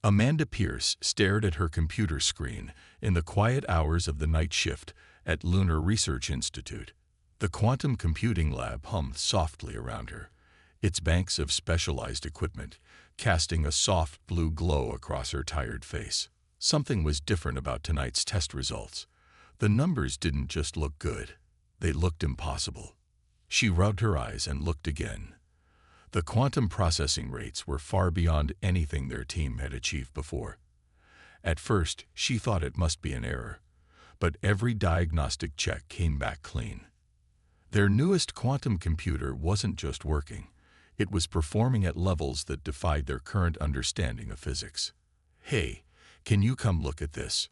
Amanda Pierce stared at her computer screen in the quiet hours of the night shift at Lunar Research Institute. The quantum computing lab hummed softly around her, its banks of specialized equipment casting a soft blue glow across her tired face. Something was different about tonight's test results. The numbers didn't just look good, they looked impossible. She rubbed her eyes and looked again. The quantum processing rates were far beyond anything their team had achieved before. At first, she thought it must be an error, but every diagnostic check came back clean. Their newest quantum computer wasn't just working, it was performing at levels that defied their current understanding of physics. "Hey, can you come look at this?"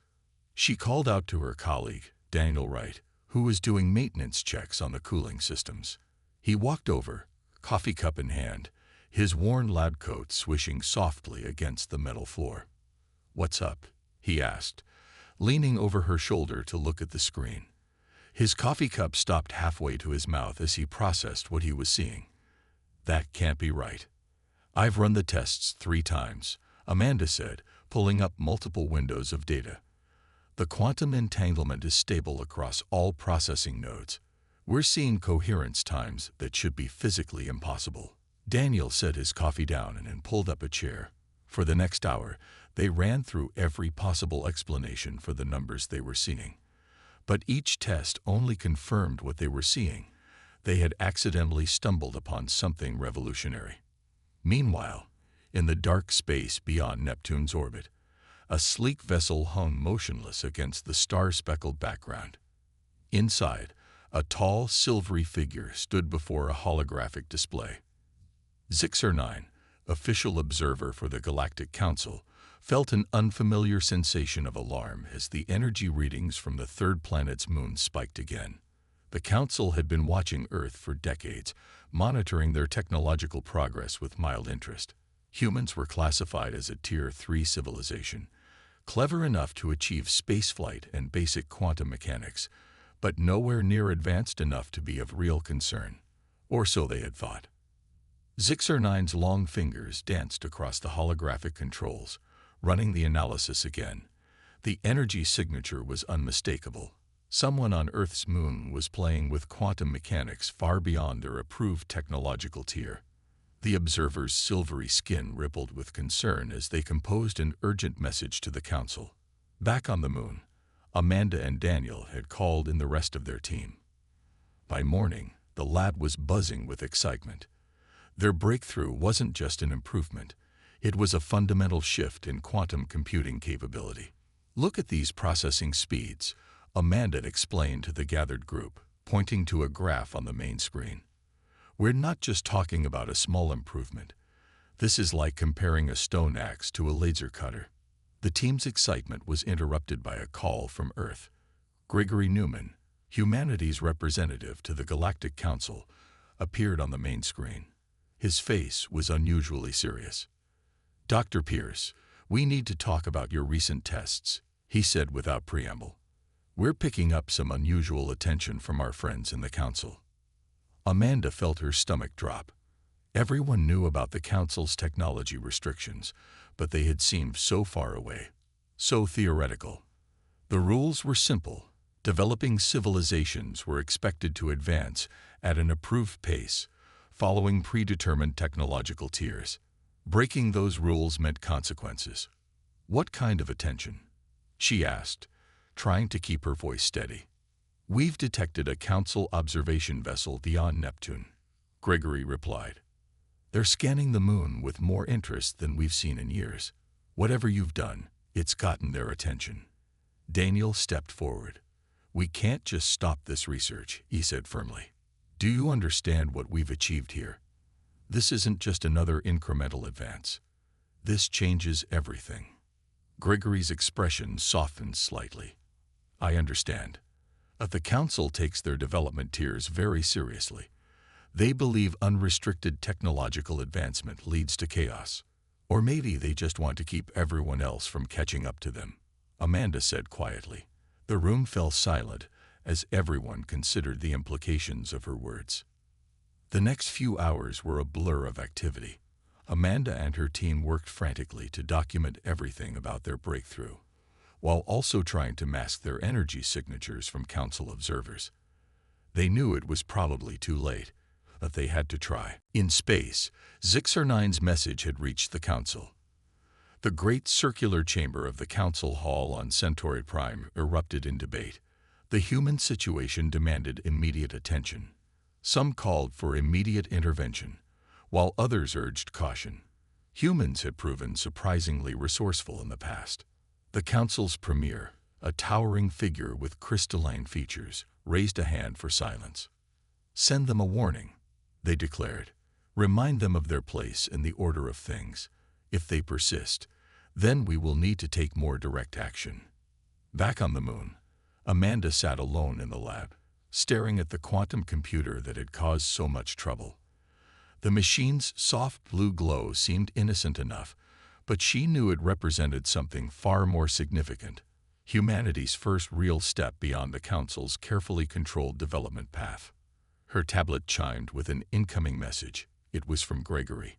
She called out to her colleague, Daniel Wright, who was doing maintenance checks on the cooling systems. He walked over, coffee cup in hand, his worn lab coat swishing softly against the metal floor. "What's up?" he asked, leaning over her shoulder to look at the screen. His coffee cup stopped halfway to his mouth as he processed what he was seeing. "That can't be right." "I've run the tests 3 times, Amanda said, pulling up multiple windows of data. "The quantum entanglement is stable across all processing nodes. We're seeing coherence times that should be physically impossible." Daniel set his coffee down and pulled up a chair. For the next hour, they ran through every possible explanation for the numbers they were seeing. But each test only confirmed what they were seeing. They had accidentally stumbled upon something revolutionary. Meanwhile, in the dark space beyond Neptune's orbit, a sleek vessel hung motionless against the star-speckled background. Inside, a tall, silvery figure stood before a holographic display. Zixer-9, official observer for the Galactic Council, felt an unfamiliar sensation of alarm as the energy readings from the third planet's moon spiked again. The Council had been watching Earth for decades, monitoring their technological progress with mild interest. Humans were classified as a Tier 3 civilization, clever enough to achieve spaceflight and basic quantum mechanics, but nowhere near advanced enough to be of real concern. Or so they had thought. Zixer-9's long fingers danced across the holographic controls, running the analysis again. The energy signature was unmistakable. Someone on Earth's moon was playing with quantum mechanics far beyond their approved technological tier. The observer's silvery skin rippled with concern as they composed an urgent message to the Council. Back on the moon, Amanda and Daniel had called in the rest of their team. By morning, the lab was buzzing with excitement. Their breakthrough wasn't just an improvement, it was a fundamental shift in quantum computing capability. "Look at these processing speeds," Amanda explained to the gathered group, pointing to a graph on the main screen. "We're not just talking about a small improvement. This is like comparing a stone axe to a laser cutter." The team's excitement was interrupted by a call from Earth. Gregory Newman, humanity's representative to the Galactic Council, appeared on the main screen. His face was unusually serious. "Dr. Pierce, we need to talk about your recent tests," he said without preamble. "We're picking up some unusual attention from our friends in the Council." Amanda felt her stomach drop. Everyone knew about the Council's technology restrictions, but they had seemed so far away, so theoretical. The rules were simple. Developing civilizations were expected to advance at an approved pace, following predetermined technological tiers. Breaking those rules meant consequences. "What kind of attention?" she asked, trying to keep her voice steady. "We've detected a Council observation vessel beyond Neptune," Gregory replied. "They're scanning the moon with more interest than we've seen in years. Whatever you've done, it's gotten their attention." Daniel stepped forward. "We can't just stop this research," he said firmly. "Do you understand what we've achieved here? This isn't just another incremental advance. This changes everything." Gregory's expression softened slightly. "I understand. The Council takes their development tiers very seriously. They believe unrestricted technological advancement leads to chaos. Or maybe they just want to keep everyone else from catching up to them," Amanda said quietly. The room fell silent as everyone considered the implications of her words. The next few hours were a blur of activity. Amanda and her team worked frantically to document everything about their breakthrough, while also trying to mask their energy signatures from Council observers. They knew it was probably too late, but they had to try. In space, Zixar-9's message had reached the Council. The great circular chamber of the Council Hall on Centauri Prime erupted in debate. The human situation demanded immediate attention. Some called for immediate intervention, while others urged caution. Humans had proven surprisingly resourceful in the past. The Council's premier, a towering figure with crystalline features, raised a hand for silence. "Send them a warning," they declared. "Remind them of their place in the order of things. If they persist, then we will need to take more direct action." Back on the moon, Amanda sat alone in the lab, staring at the quantum computer that had caused so much trouble. The machine's soft blue glow seemed innocent enough, but she knew it represented something far more significant: humanity's first real step beyond the Council's carefully controlled development path. Her tablet chimed with an incoming message. It was from Gregory.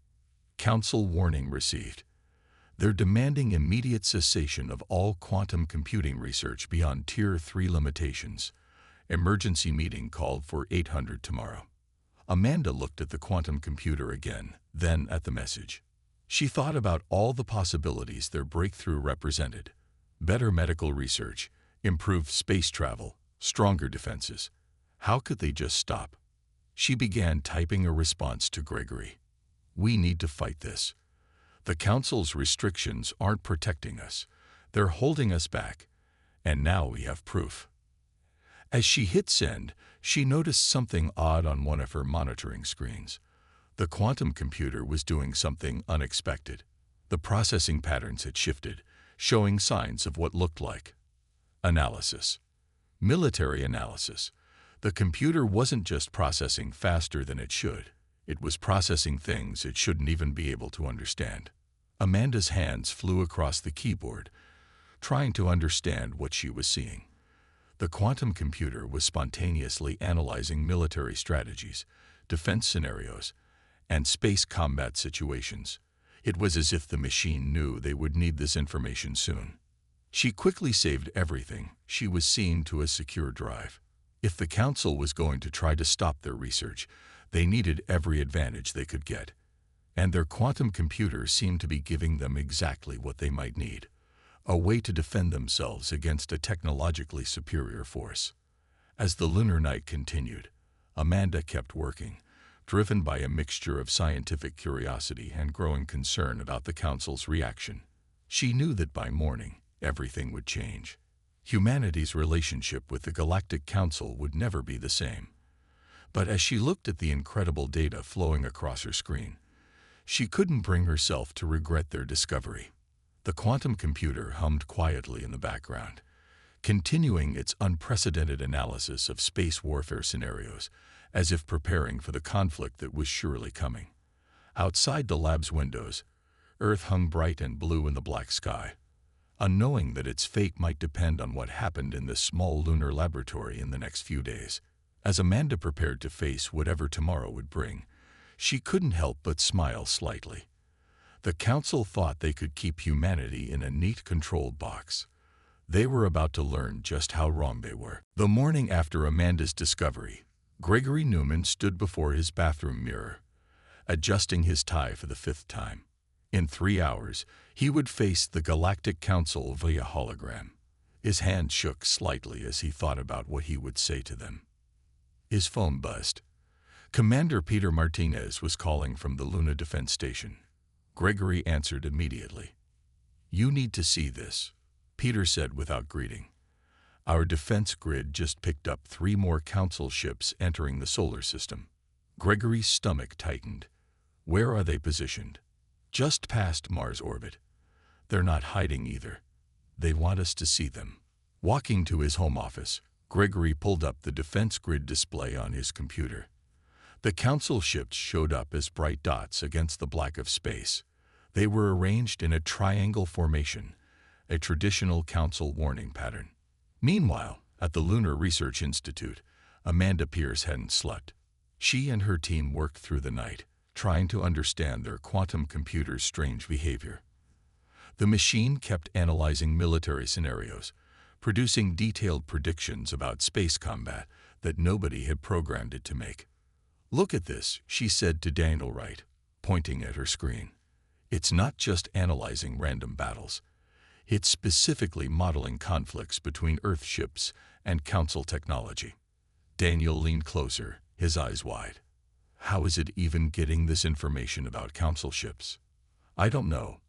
"Council warning received. They're demanding immediate cessation of all quantum computing research beyond Tier 3 limitations. Emergency meeting called for 800 tomorrow." Amanda looked at the quantum computer again, then at the message. She thought about all the possibilities their breakthrough represented: better medical research, improved space travel, stronger defenses. How could they just stop? She began typing a response to Gregory. "We need to fight this. The Council's restrictions aren't protecting us. They're holding us back. And now we have proof." As she hit send, she noticed something odd on one of her monitoring screens. The quantum computer was doing something unexpected. The processing patterns had shifted, showing signs of what looked like analysis. Military analysis. The computer wasn't just processing faster than it should. It was processing things it shouldn't even be able to understand. Amanda's hands flew across the keyboard, trying to understand what she was seeing. The quantum computer was spontaneously analyzing military strategies, defense scenarios, and space combat situations. It was as if the machine knew they would need this information soon. She quickly saved everything she was seeing to a secure drive. If the Council was going to try to stop their research, they needed every advantage they could get. And their quantum computer seemed to be giving them exactly what they might need: a way to defend themselves against a technologically superior force. As the lunar night continued, Amanda kept working, driven by a mixture of scientific curiosity and growing concern about the Council's reaction. She knew that by morning, everything would change. Humanity's relationship with the Galactic Council would never be the same. But as she looked at the incredible data flowing across her screen, she couldn't bring herself to regret their discovery. The quantum computer hummed quietly in the background, continuing its unprecedented analysis of space warfare scenarios, as if preparing for the conflict that was surely coming. Outside the lab's windows, Earth hung bright and blue in the black sky, unknowing that its fate might depend on what happened in this small lunar laboratory in the next few days. As Amanda prepared to face whatever tomorrow would bring, she couldn't help but smile slightly. The Council thought they could keep humanity in a neat, controlled box. They were about to learn just how wrong they were. The morning after Amanda's discovery, Gregory Newman stood before his bathroom mirror, adjusting his tie for the 5th time. In 3 hours, he would face the Galactic Council via hologram. His hand shook slightly as he thought about what he would say to them. His phone buzzed. Commander Peter Martinez was calling from the Luna Defense Station. Gregory answered immediately. "You need to see this," Peter said without greeting. "Our defense grid just picked up 3 more Council ships entering the solar system." Gregory's stomach tightened. "Where are they positioned?" "Just past Mars orbit. They're not hiding either. They want us to see them." Walking to his home office, Gregory pulled up the defense grid display on his computer. The Council ships showed up as bright dots against the black of space. They were arranged in a triangle formation, a traditional Council warning pattern. Meanwhile, at the Lunar Research Institute, Amanda Pierce hadn't slept. She and her team worked through the night, trying to understand their quantum computer's strange behavior. The machine kept analyzing military scenarios, producing detailed predictions about space combat that nobody had programmed it to make. "Look at this," she said to Daniel Wright, pointing at her screen. "It's not just analyzing random battles. It's specifically modeling conflicts between Earth ships and Council technology." Daniel leaned closer, his eyes wide. "How is it even getting this information about Council ships?" "I don't know,"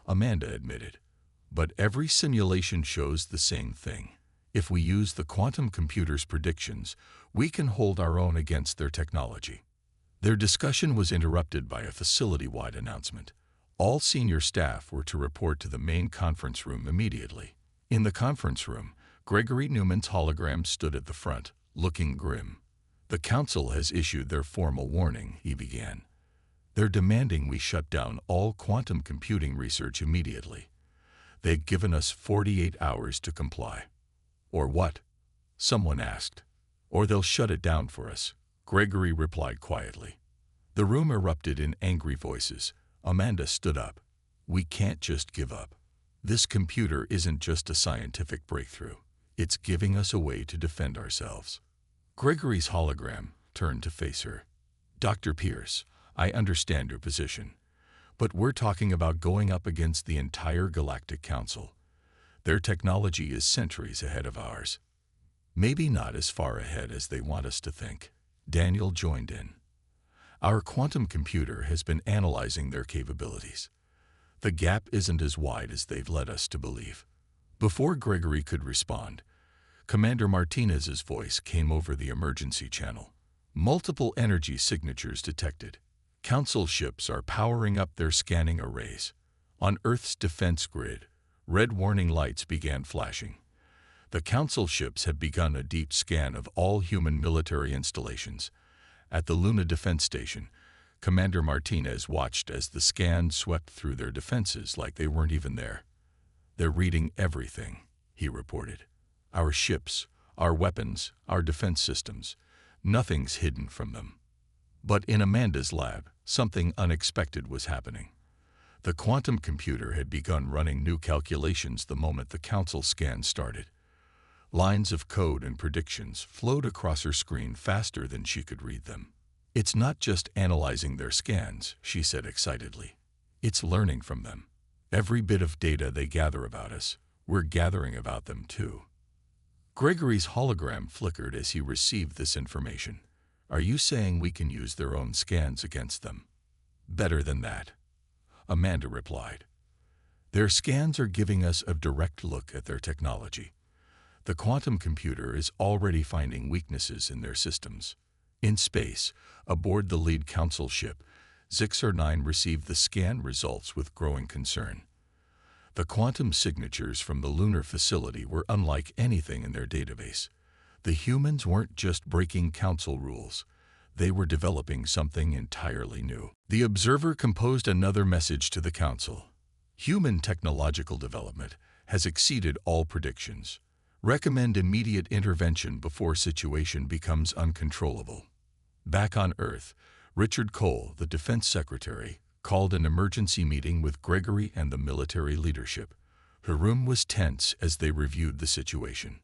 Amanda admitted. "But every simulation shows the same thing. If we use the quantum computer's predictions, we can hold our own against their technology." Their discussion was interrupted by a facility-wide announcement. All senior staff were to report to the main conference room immediately. In the conference room, Gregory Newman's hologram stood at the front, looking grim. "The Council has issued their formal warning," he began. "They're demanding we shut down all quantum computing research immediately. They've given us 48 hours to comply." "Or what?" someone asked. "Or they'll shut it down for us," Gregory replied quietly. The room erupted in angry voices. Amanda stood up. "We can't just give up. This computer isn't just a scientific breakthrough. It's giving us a way to defend ourselves." Gregory's hologram turned to face her. "Dr. Pierce, I understand your position, but we're talking about going up against the entire Galactic Council. Their technology is centuries ahead of ours." "Maybe not as far ahead as they want us to think," Daniel joined in. "Our quantum computer has been analyzing their capabilities. The gap isn't as wide as they've led us to believe." Before Gregory could respond, Commander Martinez's voice came over the emergency channel. "Multiple energy signatures detected. Council ships are powering up their scanning arrays. On Earth's defense grid, red warning lights began flashing. The Council ships have begun a deep scan of all human military installations." At the Luna Defense Station, Commander Martinez watched as the scan swept through their defenses like they weren't even there. "They're reading everything," he reported. "Our ships, our weapons, our defense systems. Nothing's hidden from them." But in Amanda's lab, something unexpected was happening. The quantum computer had begun running new calculations the moment the Council scan started. Lines of code and predictions flowed across her screen faster than she could read them. "It's not just analyzing their scans," she said excitedly. "It's learning from them. Every bit of data they gather about us, we're gathering about them too." Gregory's hologram flickered as he received this information. "Are you saying we can use their own scans against them?" "Better than that," Amanda replied. "Their scans are giving us a direct look at their technology. The quantum computer is already finding weaknesses in their systems." In space, aboard the lead Council ship, Zixar 9 received the scan results with growing concern. The quantum signatures from the lunar facility were unlike anything in their database. The humans weren't just breaking Council rules. They were developing something entirely new. The Observer composed another message to the Council. "Human technological development has exceeded all predictions. Recommend immediate intervention before situation becomes uncontrollable." Back on Earth, Richard Cole, the Defense Secretary, called an emergency meeting with Gregory and the military leadership. Her room was tense as they reviewed the situation.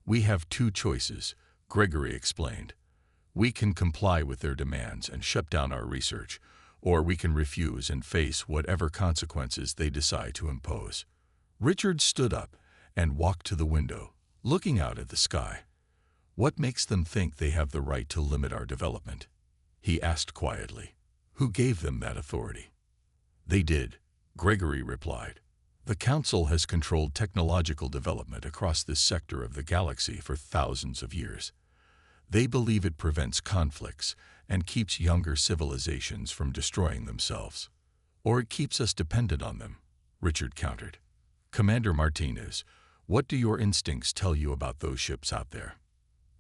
"We have two choices," Gregory explained. "We can comply with their demands and shut down our research, or we can refuse and face whatever consequences they decide to impose." Richard stood up and walked to the window, looking out at the sky. "What makes them think they have the right to limit our development?" he asked quietly. "Who gave them that authority?" "They did," Gregory replied. "The Council has controlled technological development across this sector of the galaxy for thousands of years. They believe it prevents conflicts and keeps younger civilizations from destroying themselves. Or it keeps us dependent on them," Richard countered. "Commander Martinez, what do your instincts tell you about those ships out there?"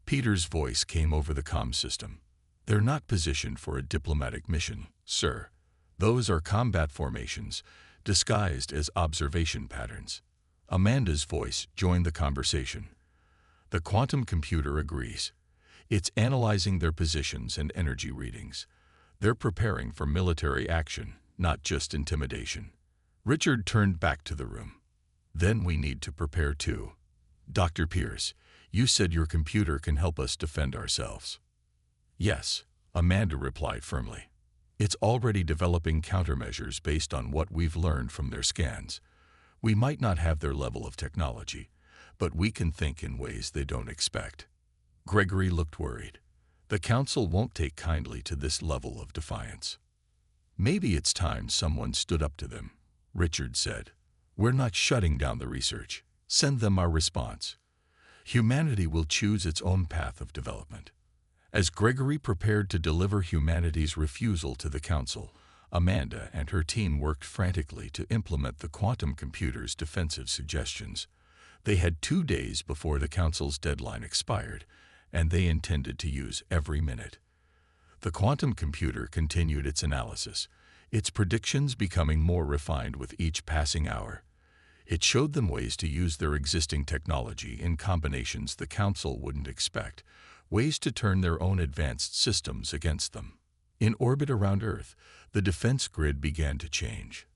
Peter's voice came over the comm system. "They're not positioned for a diplomatic mission, sir. Those are combat formations, disguised as observation patterns." Amanda's voice joined the conversation. "The quantum computer agrees. It's analyzing their positions and energy readings. They're preparing for military action, not just intimidation. Richard turned back to the room. Then we need to prepare too. Dr. Pierce, you said your computer can help us defend ourselves. Yes, Amanda replied firmly. It's already developing countermeasures based on what we've learned from their scans. We might not have their level of technology, but we can think in ways they don't expect. Gregory looked worried. The council won't take kindly to this level of defiance. Maybe it's time someone stood up to them, Richard said. We're not shutting down the research. Send them our response. Humanity will choose its own path of development. As Gregory prepared to deliver humanity's refusal to the council, Amanda and her team worked frantically to implement the quantum computer's defensive suggestions. They had 2 days before the council's deadline expired, and they intended to use every minute. The quantum computer continued its analysis, its predictions becoming more refined with each passing hour. It showed them ways to use their existing technology in combinations the council wouldn't expect, ways to turn their own advanced systems against them. In orbit around Earth, the defense grid began to change.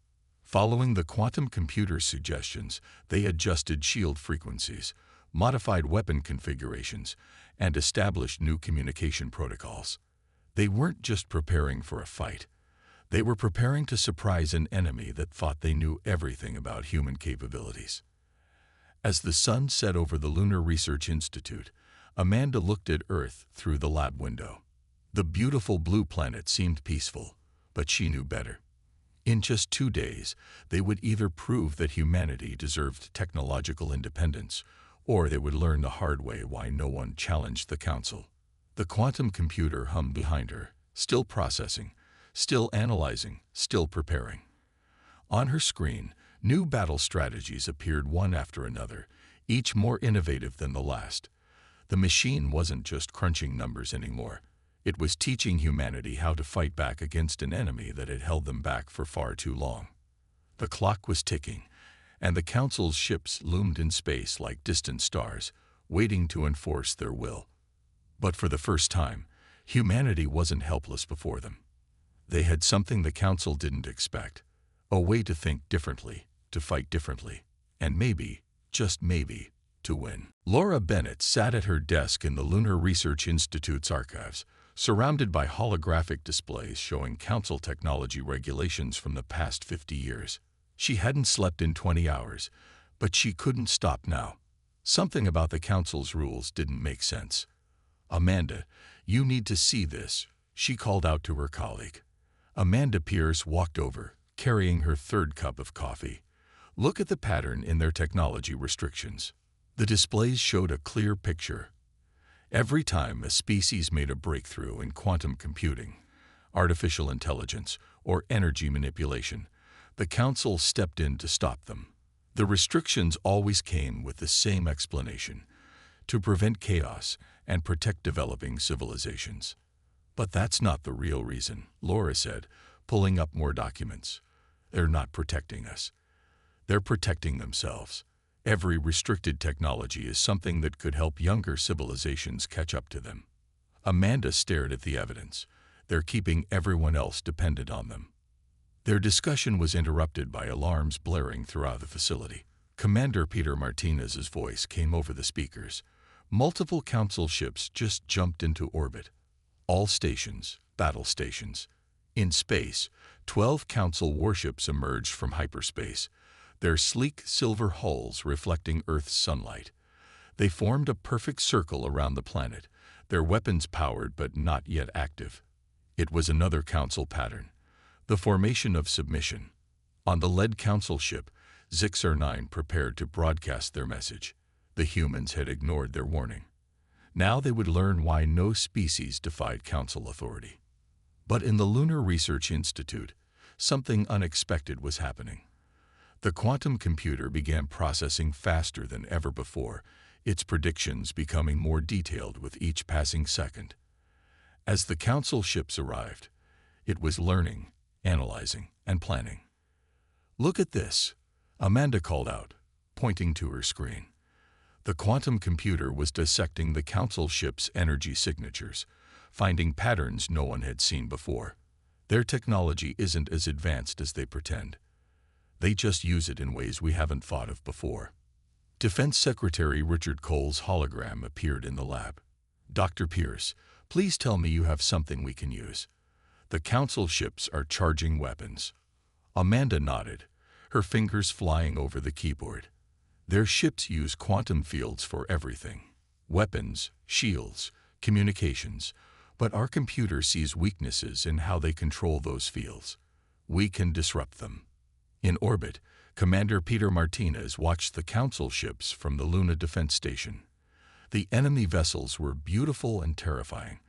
Following the quantum computer's suggestions, they adjusted shield frequencies, modified weapon configurations, and established new communication protocols. They weren't just preparing for a fight. They were preparing to surprise an enemy that thought they knew everything about human capabilities. As the sun set over the Lunar Research Institute, Amanda looked at Earth through the lab window. The beautiful blue planet seemed peaceful, but she knew better. In just 2 days, they would either prove that humanity deserved technological independence, or they would learn the hard way why no one challenged the council. The quantum computer hummed behind her, still processing, still analyzing, still preparing. On her screen, new battle strategies appeared one after another, each more innovative than the last. The machine wasn't just crunching numbers anymore. It was teaching humanity how to fight back against an enemy that had held them back for far too long. The clock was ticking, and the council's ships loomed in space like distant stars, waiting to enforce their will. But for the first time, humanity wasn't helpless before them. They had something the council didn't expect, a way to think differently, to fight differently, and maybe, just maybe, to win. Laura Bennett sat at her desk in the Lunar Research Institute's archives, surrounded by holographic displays showing council technology regulations from the past 50 years. She hadn't slept in 20 hours, but she couldn't stop now. Something about the council's rules didn't make sense. Amanda, you need to see this, she called out to her colleague. Amanda Pierce walked over, carrying her third cup of coffee. Look at the pattern in their technology restrictions. The displays showed a clear picture. Every time a species made a breakthrough in quantum computing, artificial intelligence, or energy manipulation, the council stepped in to stop them. The restrictions always came with the same explanation: to prevent chaos and protect developing civilizations. But that's not the real reason, Laura said, pulling up more documents. They're not protecting us. They're protecting themselves. Every restricted technology is something that could help younger civilizations catch up to them. Amanda stared at the evidence. They're keeping everyone else dependent on them. Their discussion was interrupted by alarms blaring throughout the facility. Commander Peter Martinez's voice came over the speakers. Multiple council ships just jumped into orbit. All stations, battle stations. In space, 12 council warships emerged from hyperspace, their sleek silver hulls reflecting Earth's sunlight. They formed a perfect circle around the planet, their weapons powered but not yet active. It was another council pattern, the formation of submission. On the lead council ship, Zixer-9 prepared to broadcast their message. The humans had ignored their warning. Now they would learn why no species defied council authority. But in the Lunar Research Institute, something unexpected was happening. The quantum computer began processing faster than ever before, its predictions becoming more detailed with each passing second. As the council ships arrived, it was learning, analyzing, and planning. Look at this, Amanda called out, pointing to her screen. The quantum computer was dissecting the council ship's energy signatures, finding patterns no one had seen before. Their technology isn't as advanced as they pretend. They just use it in ways we haven't thought of before. Defense Secretary Richard Cole's hologram appeared in the lab. Dr. Pierce, please tell me you have something we can use. The Council ships are charging weapons. Amanda nodded, her fingers flying over the keyboard. Their ships use quantum fields for everything. Weapons, shields, communications. But our computer sees weaknesses in how they control those fields. We can disrupt them. In orbit, Commander Peter Martinez watched the Council ships from the Luna Defense Station. The enemy vessels were beautiful and terrifying,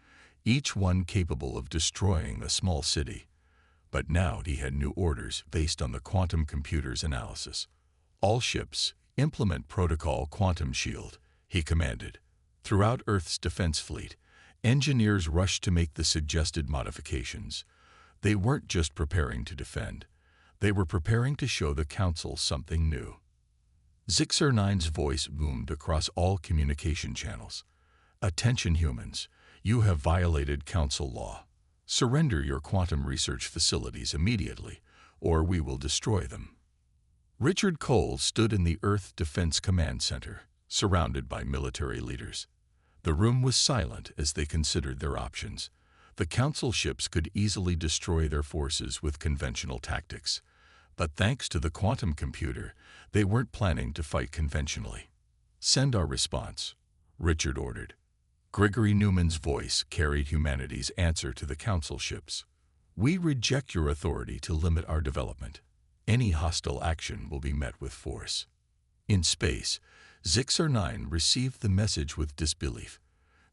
each one capable of destroying a small city. But now he had new orders based on the quantum computer's analysis. All ships, implement Protocol Quantum Shield, he commanded. Throughout Earth's defense fleet, engineers rushed to make the suggested modifications. They weren't just preparing to defend. They were preparing to show the Council something new. Zixer-9's voice boomed across all communication channels. Attention humans, you have violated Council law. Surrender your quantum research facilities immediately, or we will destroy them. Richard Cole stood in the Earth Defense Command Center, surrounded by military leaders. The room was silent as they considered their options. The Council ships could easily destroy their forces with conventional tactics. But thanks to the quantum computer, they weren't planning to fight conventionally. Send our response, Richard ordered. Gregory Newman's voice carried humanity's answer to the Council ships. We reject your authority to limit our development. Any hostile action will be met with force. In space, Zixer-9 received the message with disbelief.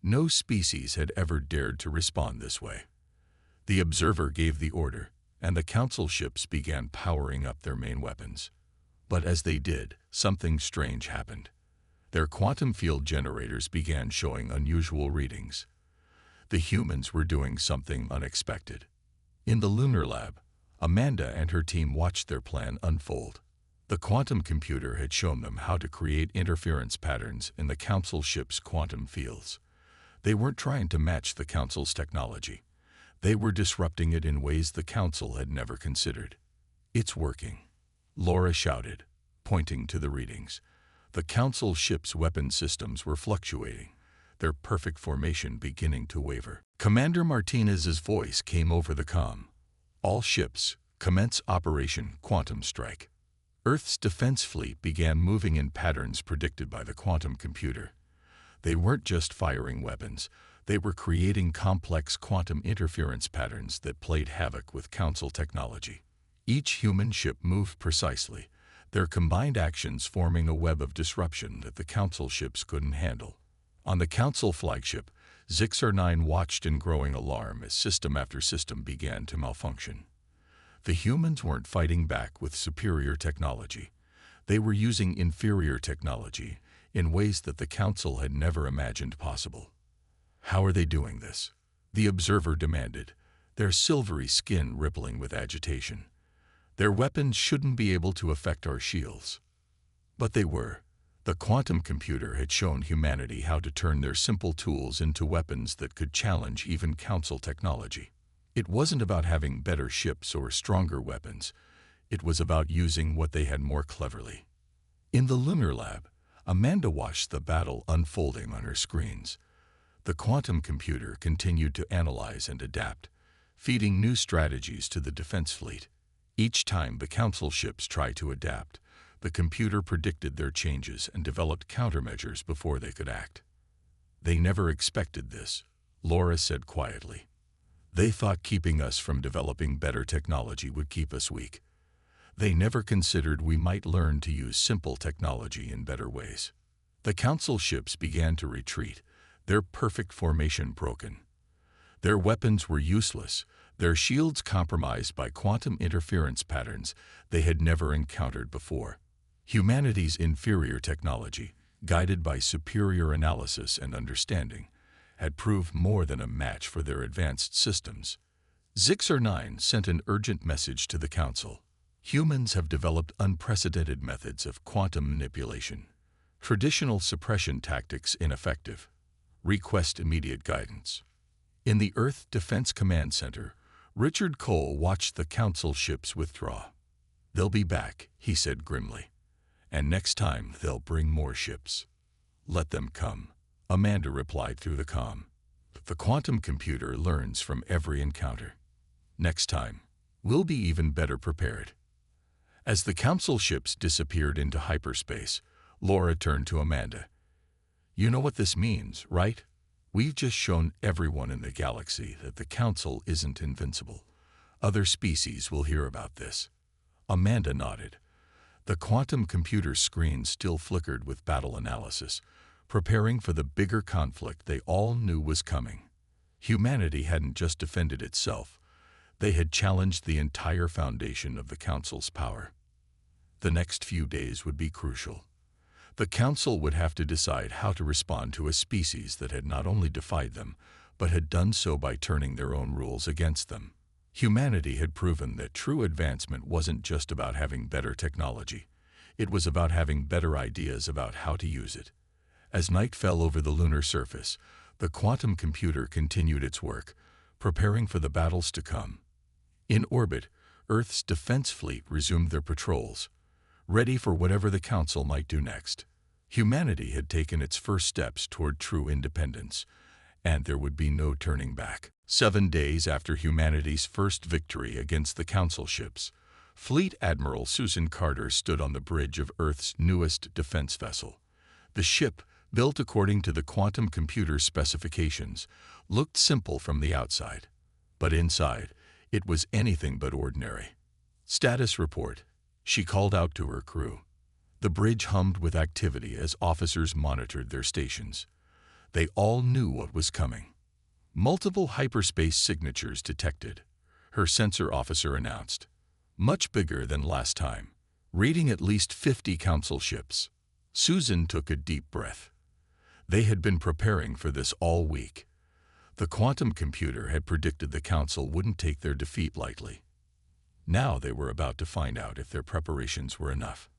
No species had ever dared to respond this way. The observer gave the order, and the Council ships began powering up their main weapons. But as they did, something strange happened. Their quantum field generators began showing unusual readings. The humans were doing something unexpected. In the lunar lab, Amanda and her team watched their plan unfold. The quantum computer had shown them how to create interference patterns in the Council ships' quantum fields. They weren't trying to match the Council's technology. They were disrupting it in ways the Council had never considered. It's working, Laura shouted, pointing to the readings. The Council ships' weapon systems were fluctuating, their perfect formation beginning to waver. Commander Martinez's voice came over the comm. All ships, commence Operation Quantum Strike. Earth's defense fleet began moving in patterns predicted by the quantum computer. They weren't just firing weapons, they were creating complex quantum interference patterns that played havoc with Council technology. Each human ship moved precisely, their combined actions forming a web of disruption that the Council ships couldn't handle. On the Council flagship, Zixer-9 watched in growing alarm as system after system began to malfunction. The humans weren't fighting back with superior technology. They were using inferior technology in ways that the Council had never imagined possible. How are they doing this? The observer demanded, their silvery skin rippling with agitation. Their weapons shouldn't be able to affect our shields. But they were. The quantum computer had shown humanity how to turn their simple tools into weapons that could challenge even Council technology. It wasn't about having better ships or stronger weapons. It was about using what they had more cleverly. In the lunar lab, Amanda watched the battle unfolding on her screens. The quantum computer continued to analyze and adapt, feeding new strategies to the defense fleet. Each time the Council ships tried to adapt, the computer predicted their changes and developed countermeasures before they could act. They never expected this, Laura said quietly. They thought keeping us from developing better technology would keep us weak. They never considered we might learn to use simple technology in better ways. The Council ships began to retreat, their perfect formation broken. Their weapons were useless, their shields compromised by quantum interference patterns they had never encountered before. Humanity's inferior technology, guided by superior analysis and understanding, had proved more than a match for their advanced systems. Zixer-9 sent an urgent message to the Council. Humans have developed unprecedented methods of quantum manipulation. Traditional suppression tactics ineffective. Request immediate guidance. In the Earth Defense Command Center, Richard Cole watched the council ships withdraw. "They'll be back," he said grimly. "And next time they'll bring more ships." "Let them come," Amanda replied through the comm. "The quantum computer learns from every encounter. Next time, we'll be even better prepared." As the council ships disappeared into hyperspace, Laura turned to Amanda. "You know what this means, right? We've just shown everyone in the galaxy that the council isn't invincible. Other species will hear about this." Amanda nodded. The quantum computer screen still flickered with battle analysis, preparing for the bigger conflict they all knew was coming. Humanity hadn't just defended itself. They had challenged the entire foundation of the Council's power. The next few days would be crucial. The Council would have to decide how to respond to a species that had not only defied them, but had done so by turning their own rules against them. Humanity had proven that true advancement wasn't just about having better technology. It was about having better ideas about how to use it. As night fell over the lunar surface, the quantum computer continued its work, preparing for the battles to come. In orbit, Earth's defense fleet resumed their patrols, ready for whatever the Council might do next. Humanity had taken its first steps toward true independence, and there would be no turning back. 7 days after humanity's first victory against the Council ships, Fleet Admiral Susan Carter stood on the bridge of Earth's newest defense vessel. The ship, built according to the quantum computer specifications, looked simple from the outside, but inside, it was anything but ordinary. "Status report," she called out to her crew. The bridge hummed with activity as officers monitored their stations. They all knew what was coming. "Multiple hyperspace signatures detected," her sensor officer announced. "Much bigger than last time, reading at least 50 Council ships." Susan took a deep breath. They had been preparing for this all week. The quantum computer had predicted the Council wouldn't take their defeat lightly. Now they were about to find out if their preparations were enough.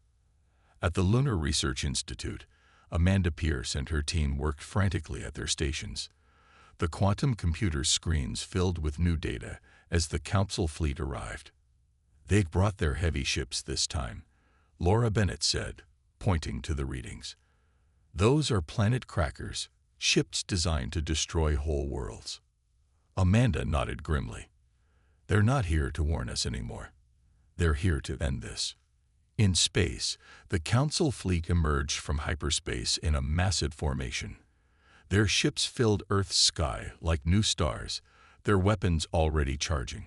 At the Lunar Research Institute, Amanda Pierce and her team worked frantically at their stations. The quantum computer screens filled with new data as the Council fleet arrived. "They'd brought their heavy ships this time," Laura Bennett said, pointing to the readings. "Those are planet crackers, ships designed to destroy whole worlds." Amanda nodded grimly. "They're not here to warn us anymore. They're here to end this." In space, the Council fleet emerged from hyperspace in a massive formation. Their ships filled Earth's sky like new stars, their weapons already charging.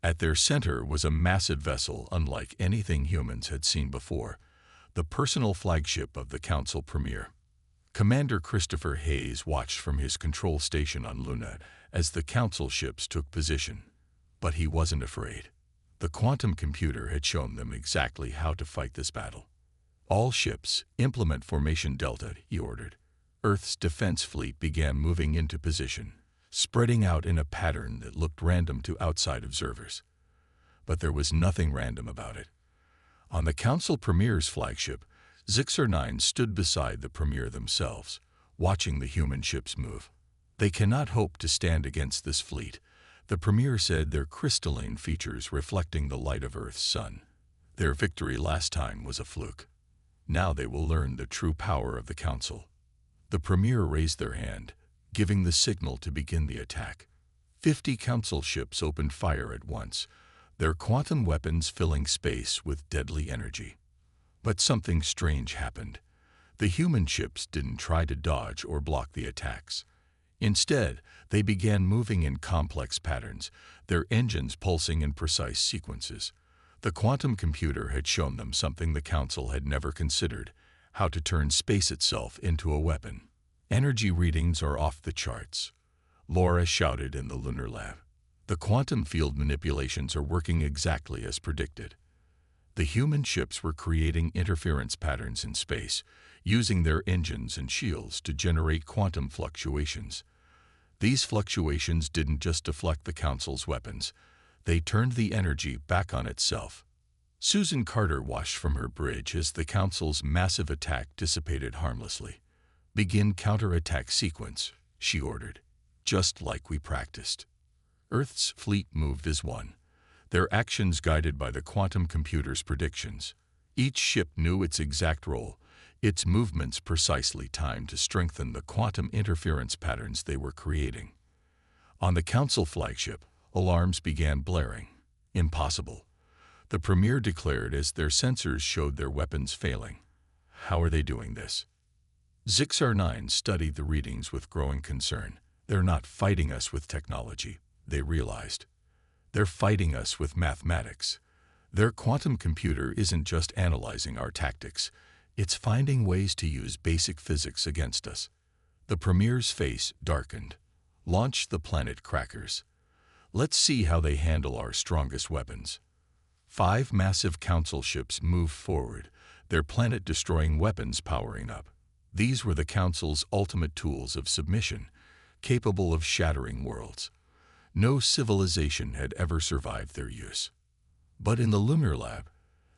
At their center was a massive vessel unlike anything humans had seen before, the personal flagship of the Council Premier. Commander Christopher Hayes watched from his control station on Luna as the Council ships took position. But he wasn't afraid. The quantum computer had shown them exactly how to fight this battle. "All ships, implement Formation Delta," he ordered. Earth's defense fleet began moving into position, spreading out in a pattern that looked random to outside observers. But there was nothing random about it. On the Council Premier's flagship, Zixer 9 stood beside the Premier themselves, watching the human ships move. "They cannot hope to stand against this fleet," the Premier said, their crystalline features reflecting the light of Earth's sun. "Their victory last time was a fluke. Now they will learn the true power of the Council." The Premier raised their hand, giving the signal to begin the attack. 50 Council ships opened fire at once, their quantum weapons filling space with deadly energy. But something strange happened. The human ships didn't try to dodge or block the attacks. Instead, they began moving in complex patterns, their engines pulsing in precise sequences. The quantum computer had shown them something the Council had never considered: how to turn space itself into a weapon. "Energy readings are off the charts," Laura shouted in the lunar lab. "The quantum field manipulations are working exactly as predicted." The human ships were creating interference patterns in space, using their engines and shields to generate quantum fluctuations. These fluctuations didn't just deflect the Council's weapons, they turned the energy back on itself. Susan Carter watched from her bridge as the Council's massive attack dissipated harmlessly. "Begin counterattack sequence," she ordered, "just like we practiced." Earth's fleet moved as one, their actions guided by the quantum computer's predictions. Each ship knew its exact role, its movements precisely timed to strengthen the quantum interference patterns they were creating. On the Council flagship, alarms began blaring. Impossible, the Premier declared as their sensors showed their weapons failing. How are they doing this? Zixar-9 studied the readings with growing concern. They're not fighting us with technology, they realized. They're fighting us with mathematics. Their quantum computer isn't just analyzing our tactics, it's finding ways to use basic physics against us. The Premier's face darkened. Launch the planet crackers. Let's see how they handle our strongest weapons. 5 massive Council ships moved forward, their planet-destroying weapons powering up. These were the Council's ultimate tools of submission, capable of shattering worlds. No civilization had ever survived their use. But in the Lunar Lab,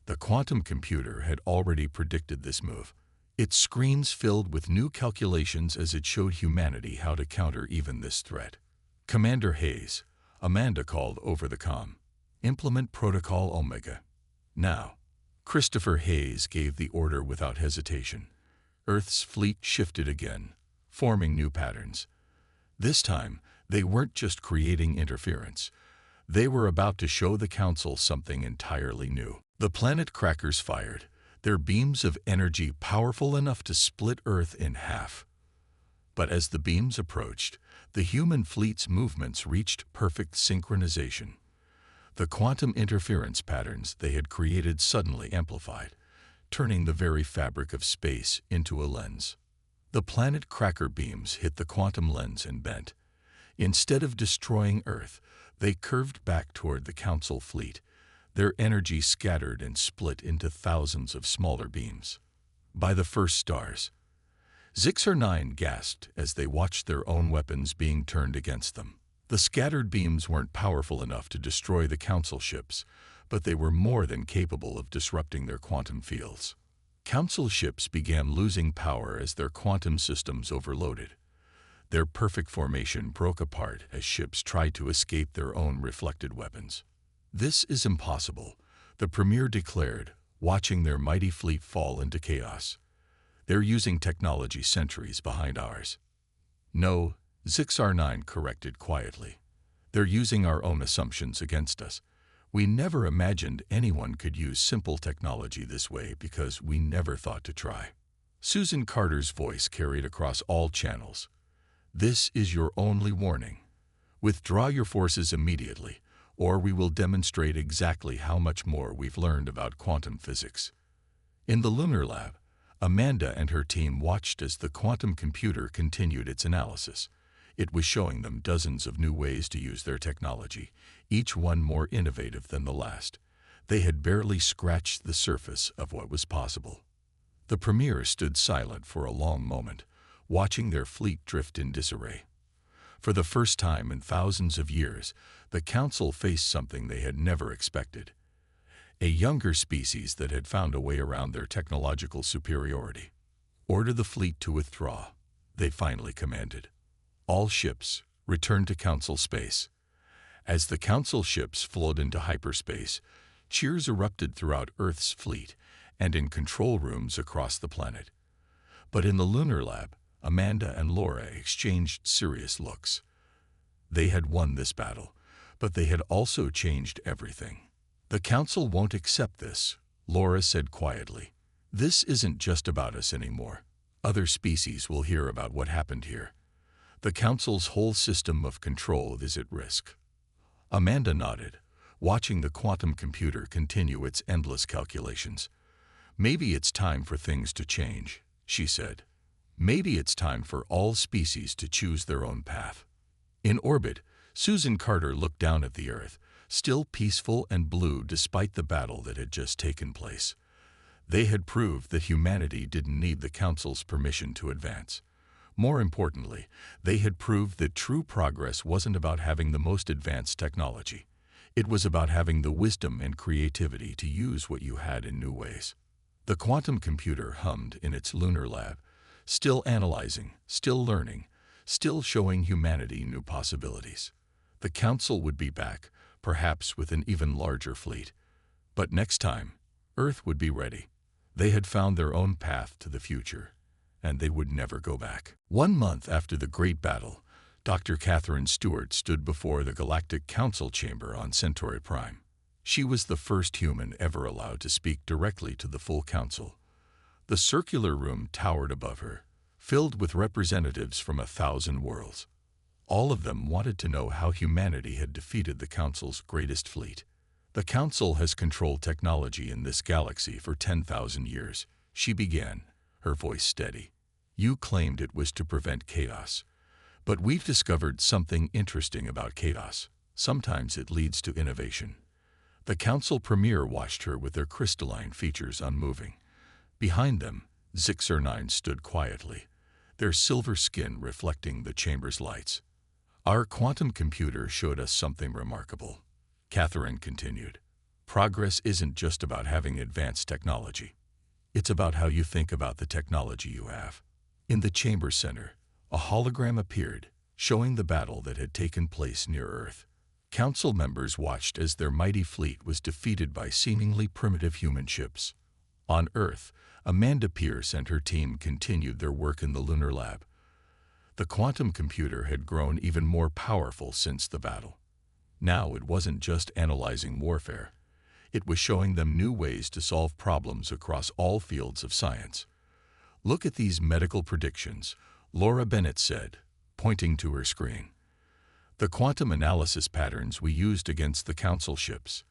the quantum computer had already predicted this move. Its screens filled with new calculations as it showed humanity how to counter even this threat. Commander Hayes, Amanda called over the comm. Implement Protocol Omega. Now. Christopher Hayes gave the order without hesitation. Earth's fleet shifted again, forming new patterns. This time, they weren't just creating interference. They were about to show the Council something entirely new. The planet crackers fired, their beams of energy powerful enough to split Earth in half. But as the beams approached, the human fleet's movements reached perfect synchronization. The quantum interference patterns they had created suddenly amplified, turning the very fabric of space into a lens. The planet cracker beams hit the quantum lens and bent. Instead of destroying Earth, they curved back toward the Council fleet, their energy scattered and split into thousands of smaller beams. By the first stars, Zixar-9 gasped as they watched their own weapons being turned against them. The scattered beams weren't powerful enough to destroy the Council ships, but they were more than capable of disrupting their quantum fields. Council ships began losing power as their quantum systems overloaded. Their perfect formation broke apart as ships tried to escape their own reflected weapons. This is impossible, the Premier declared, watching their mighty fleet fall into chaos. They're using technology centuries behind ours. No, Zixar-9 corrected quietly. They're using our own assumptions against us. We never imagined anyone could use simple technology this way because we never thought to try. Susan Carter's voice carried across all channels. This is your only warning. Withdraw your forces immediately, or we will demonstrate exactly how much more we've learned about quantum physics. In the Lunar Lab, Amanda and her team watched as the quantum computer continued its analysis. It was showing them dozens of new ways to use their technology, each one more innovative than the last. They had barely scratched the surface of what was possible. The Premier stood silent for a long moment, watching their fleet drift in disarray. For the first time in thousands of years, the Council faced something they had never expected. A younger species that had found a way around their technological superiority. Order the fleet to withdraw, they finally commanded. All ships, return to Council space. As the Council ships flowed into hyperspace, cheers erupted throughout Earth's fleet and in control rooms across the planet. But in the Lunar Lab, Amanda and Laura exchanged serious looks. They had won this battle, but they had also changed everything. The Council won't accept this, Laura said quietly. This isn't just about us anymore. Other species will hear about what happened here. The Council's whole system of control is at risk. Amanda nodded, watching the quantum computer continue its endless calculations. Maybe it's time for things to change, she said. Maybe it's time for all species to choose their own path. In orbit, Susan Carter looked down at the Earth, still peaceful and blue despite the battle that had just taken place. They had proved that humanity didn't need the Council's permission to advance. More importantly, they had proved that true progress wasn't about having the most advanced technology. It was about having the wisdom and creativity to use what you had in new ways. The quantum computer hummed in its Lunar Lab, still analyzing, still learning, still showing humanity new possibilities. The council would be back, perhaps with an even larger fleet. But next time, Earth would be ready. They had found their own path to the future, and they would never go back. 1 month after the Great Battle, Dr. Catherine Stewart stood before the Galactic Council chamber on Centauri Prime. She was the first human ever allowed to speak directly to the full council. The circular room towered above her, filled with representatives from 1,000 worlds. All of them wanted to know how humanity had defeated the Council's greatest fleet. The Council has controlled technology in this galaxy for 10,000 years, she began, her voice steady. You claimed it was to prevent chaos. But we've discovered something interesting about chaos. Sometimes it leads to innovation. The Council Premier watched her with their crystalline features unmoving. Behind them, Zixer-9 stood quietly, their silver skin reflecting the chamber's lights. Our quantum computer showed us something remarkable, Catherine continued. Progress isn't just about having advanced technology. It's about how you think about the technology you have. In the chamber center, a hologram appeared, showing the battle that had taken place near Earth. Council members watched as their mighty fleet was defeated by seemingly primitive human ships. On Earth, Amanda Pierce and her team continued their work in the lunar lab. The quantum computer had grown even more powerful since the battle. Now it wasn't just analyzing warfare. It was showing them new ways to solve problems across all fields of science. Look at these medical predictions, Laura Bennett said, pointing to her screen. The quantum analysis patterns we used against the Council ships,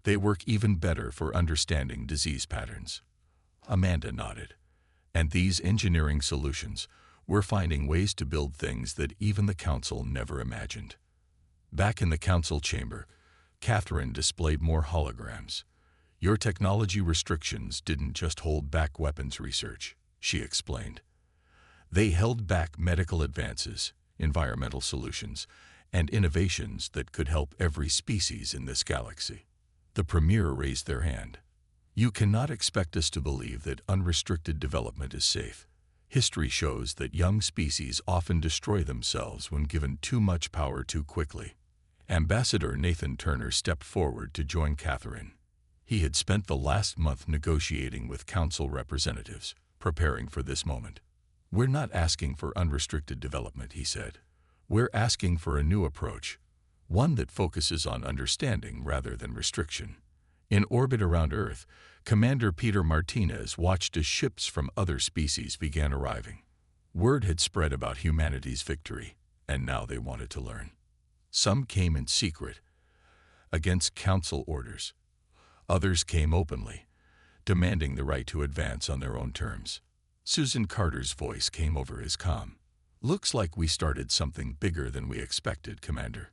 they work even better for understanding disease patterns. Amanda nodded. And these engineering solutions, we're finding ways to build things that even the Council never imagined. Back in the Council chamber, Catherine displayed more holograms. Your technology restrictions didn't just hold back weapons research, she explained. They held back medical advances, environmental solutions, and innovations that could help every species in this galaxy. The Premier raised their hand. You cannot expect us to believe that unrestricted development is safe. History shows that young species often destroy themselves when given too much power too quickly. Ambassador Nathan Turner stepped forward to join Catherine. He had spent the last month negotiating with Council representatives, preparing for this moment. We're not asking for unrestricted development, he said. We're asking for a new approach, one that focuses on understanding rather than restriction. In orbit around Earth, Commander Peter Martinez watched as ships from other species began arriving. Word had spread about humanity's victory, and now they wanted to learn. Some came in secret, against Council orders. Others came openly, demanding the right to advance on their own terms. Susan Carter's voice came over his comm. Looks like we started something bigger than we expected, Commander.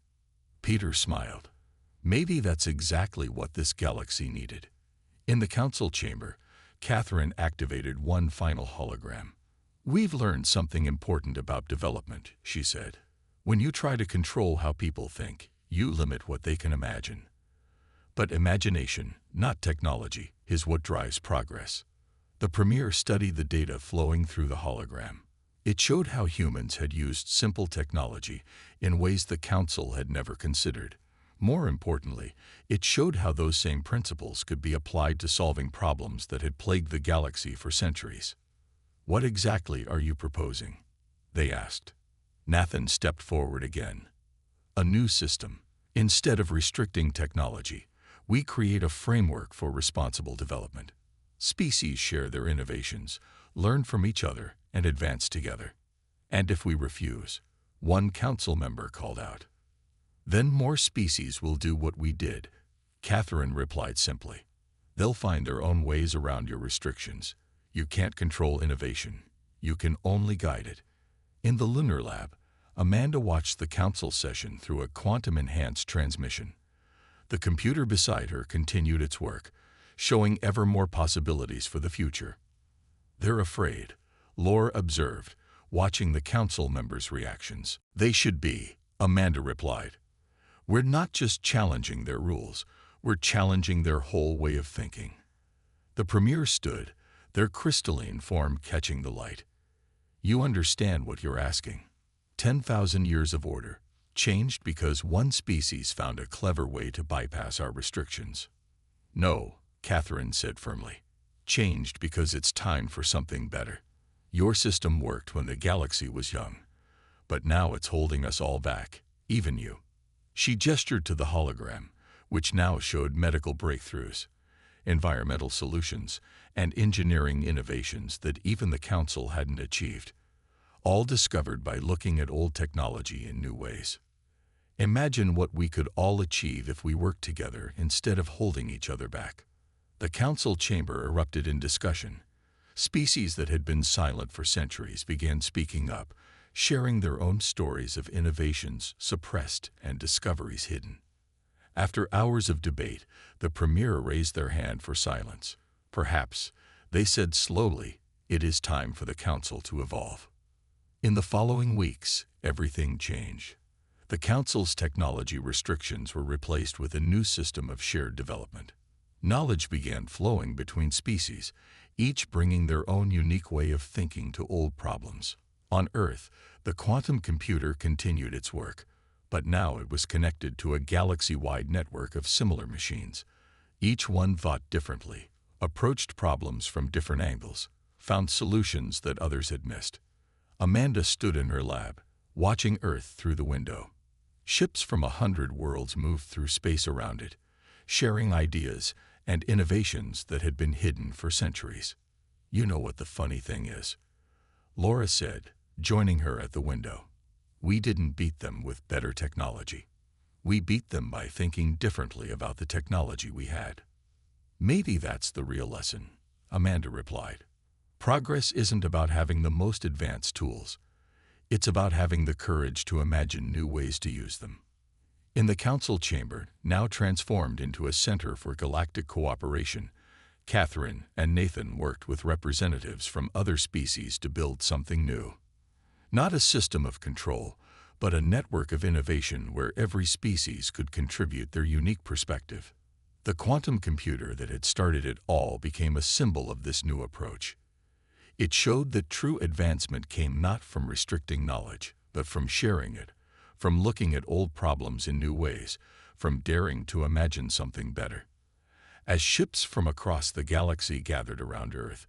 Peter smiled. Maybe that's exactly what this galaxy needed. In the Council chamber, Catherine activated one final hologram. We've learned something important about development, she said. When you try to control how people think, you limit what they can imagine. But imagination, not technology, is what drives progress. The Premier studied the data flowing through the hologram. It showed how humans had used simple technology in ways the Council had never considered. More importantly, it showed how those same principles could be applied to solving problems that had plagued the galaxy for centuries. What exactly are you proposing? They asked. Nathan stepped forward again. A new system. Instead of restricting technology, we create a framework for responsible development. Species share their innovations, learn from each other, and advance together. And if we refuse, one Council member called out. Then more species will do what we did, Catherine replied simply. They'll find their own ways around your restrictions. You can't control innovation. You can only guide it. In the lunar lab, Amanda watched the Council session through a quantum-enhanced transmission. The computer beside her continued its work, showing ever more possibilities for the future. They're afraid, Laura observed, watching the Council members' reactions. They should be, Amanda replied. We're not just challenging their rules, we're challenging their whole way of thinking. The Premier stood, their crystalline form catching the light. You understand what you're asking. 10,000 years of order, Changed because one species found a clever way to bypass our restrictions. No, Catherine said firmly. Changed because it's time for something better. Your system worked when the galaxy was young, but now it's holding us all back, even you. She gestured to the hologram, which now showed medical breakthroughs, environmental solutions, and engineering innovations that even the Council hadn't achieved, all discovered by looking at old technology in new ways. Imagine what we could all achieve if we worked together instead of holding each other back. The council chamber erupted in discussion. Species that had been silent for centuries began speaking up, sharing their own stories of innovations suppressed and discoveries hidden. After hours of debate, the premier raised their hand for silence. Perhaps, they said slowly, it is time for the council to evolve. In the following weeks, everything changed. The council's technology restrictions were replaced with a new system of shared development. Knowledge began flowing between species, each bringing their own unique way of thinking to old problems. On Earth, the quantum computer continued its work, but now it was connected to a galaxy-wide network of similar machines. Each one thought differently, approached problems from different angles, found solutions that others had missed. Amanda stood in her lab, watching Earth through the window. Ships from 100 worlds moved through space around it, sharing ideas and innovations that had been hidden for centuries. You know what the funny thing is, Laura said, joining her at the window. We didn't beat them with better technology. We beat them by thinking differently about the technology we had. Maybe that's the real lesson, Amanda replied. Progress isn't about having the most advanced tools. It's about having the courage to imagine new ways to use them. In the council chamber, now transformed into a center for galactic cooperation, Catherine and Nathan worked with representatives from other species to build something new. Not a system of control, but a network of innovation where every species could contribute their unique perspective. The quantum computer that had started it all became a symbol of this new approach. It showed that true advancement came not from restricting knowledge, but from sharing it, from looking at old problems in new ways, from daring to imagine something better. As ships from across the galaxy gathered around Earth,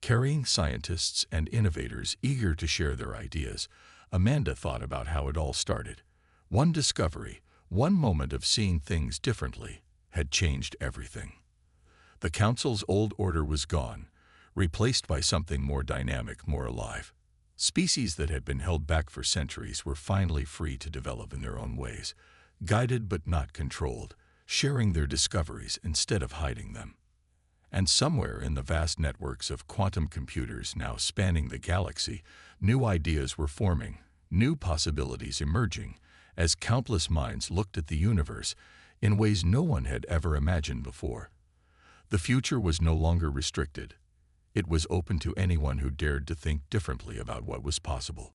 carrying scientists and innovators eager to share their ideas, Amanda thought about how it all started. One discovery, one moment of seeing things differently, had changed everything. The Council's old order was gone, replaced by something more dynamic, more alive. Species that had been held back for centuries were finally free to develop in their own ways, guided but not controlled, sharing their discoveries instead of hiding them. And somewhere in the vast networks of quantum computers now spanning the galaxy, new ideas were forming, new possibilities emerging, as countless minds looked at the universe in ways no one had ever imagined before. The future was no longer restricted. It was open to anyone who dared to think differently about what was possible.